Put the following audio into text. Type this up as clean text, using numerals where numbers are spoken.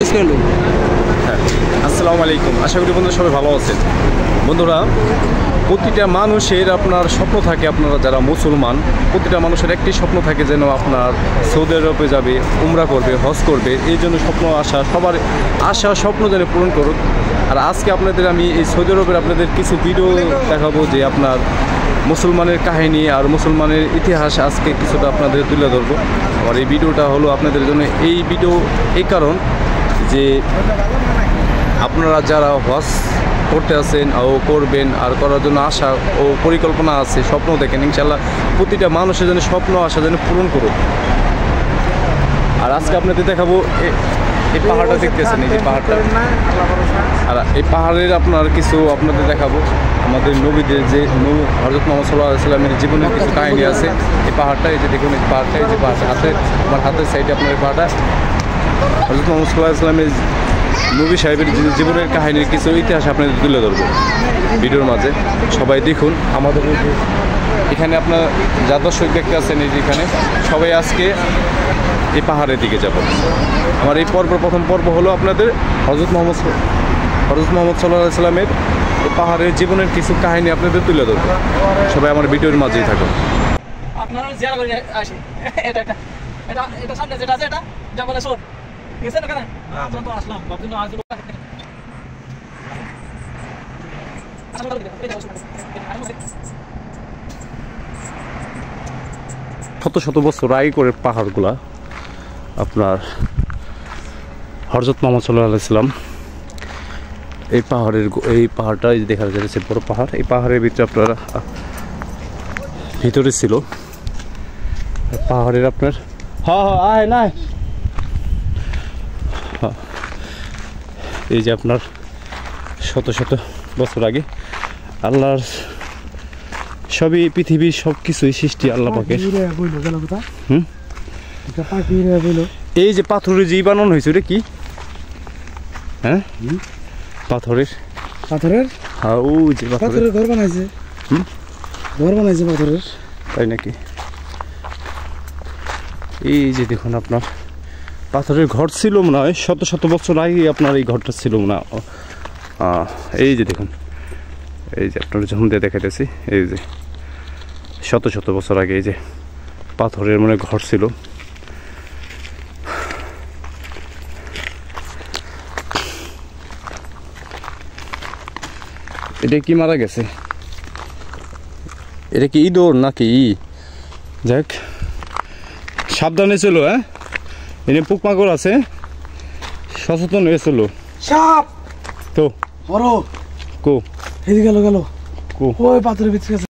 Request করলো। হ্যাঁ, আসসালামু আলাইকুম। আশা করি বন্ধুরা সবাই ভালো আছেন। বন্ধুরা, প্রতিটা মানুষের আপনার স্বপ্ন থাকে, আপনারা যারা মুসলমান প্রতিটা মানুষের একটি স্বপ্ন থাকে যেন আপনার সৌদি আরবে যাবে, উমরা করবে, হজ করবে। এই জন্য স্বপ্ন আশা সবার আশা স্বপ্ন যেন পূরণ করুক। আর আজকে আপনাদের আমি এই সৌদি আরবের আপনাদের কিছু ভিডিও দেখাবো যে আপনার মুসলমানের কাহিনী আর মুসলমানের ইতিহাস আজকে কিছুটা আপনাদের তুলে ধরবো। আর এই ভিডিওটা হলো আপনাদের জন্য এই ভিডিও এই কারণ যে আপনারা যারা হজ করতে আছেন ও করবেন আর করার জন্য আশা ও পরিকল্পনা আছে, স্বপ্ন দেখেন, ইনশাল্লাহ প্রতিটা মানুষের জন্য স্বপ্ন আশা যেন পূরণ করুক। আর আজকে আপনাদের দেখাবো এই পাহাড়টা দেখতেছেন, এই যে পাহাড়টা, আর এই পাহাড়ের আপনার কিছু আপনাদের দেখাবো আমাদের নবীদের যে হযরত মুহাম্মদ সাল্লাল্লাহু আলাইহি ওয়াসাল্লামের জীবনের কিছু কাহিনী আছে। এই পাহাড়টা, এই যে দেখুন এই পাহাড়টা, এই যে পাহাড়টা হাতে আমার হাতের সাইডে আপনার এই পাহাড়টা হযরত মুহাম্মদ সাল্লাল্লাহু আলাইহি ওয়াসাল্লামের নবী সাহেবের জীবনের কাহিনীর কিছু ইতিহাস আপনাদের তুলে ধরবো ভিডিওর মাঝে। সবাই দেখুন। আমাদের এখানে আপনার যা দর্শক দেখতে আছেন এই যে এখানে সবাই আজকে এই পাহাড়ের দিকে যাব। আমার এই প্রথম পর্ব হলো আপনাদের হযরত মুহাম্মদ সাল্লাল্লাহু আলাইহি ওয়াসাল্লামের এই পাহাড়ের জীবনের কিছু কাহিনী আপনাদের তুলে ধরবো। সবাই আমার ভিডিওর মাঝেই থাকুন। আপনারা জিয়ারা করে আসি। এটা সামনে যেটা আছে এটা জঙ্গলে সোর গেছেন ওখানে? আমরা তো আসলাম ভাবছিলাম আজ শত শত বছর আগে করে পাহাড়গুলা আপনার হযরত মুহাম্মদ সাল্লাল্লাহু আলাইহি ওয়াসাল্লাম এই পাহাড়টা দেখা যাচ্ছে বড় পাহাড়। এই পাহাড়ের ভিতরে আপনারা ভিতরে ছিল পাহাড়ের আপনার এই যে আপনার শত শত বছর আগে আল্লাহর সবই পৃথিবীর সব কিছুই সৃষ্টি আল্লাহ পাকের। এই যে পাথরের যে বানানো হয়েছে ওটা কি? হ্যাঁ, পাথরের হ্যাঁ, ও যে পাথরের ঘর বানাইছে, ঘর বানাইছে পাথরের, তাই নাকি? এই যে দেখুন আপনার পাথরের ঘর ছিল মনে হয় শত শত বছর আগে আপনার এই ঘরটা ছিল না। এই যে দেখুন, এই যে আপনার জুম দিয়ে দেখাইতেছি, এই যে শত শত বছর আগে এই যে পাথরের মনে ঘর ছিল। এটা কি মারা গেছে? এটা কি ইঁদুর নাকি? যাক, সাবধানে চলো। হ্যাঁ, এনে পোকমাকড় আছে, সচেতন হয়ে চলো। সাপ তো বড় কো এদিকে গেল কো ওই পাথরের ভিতরে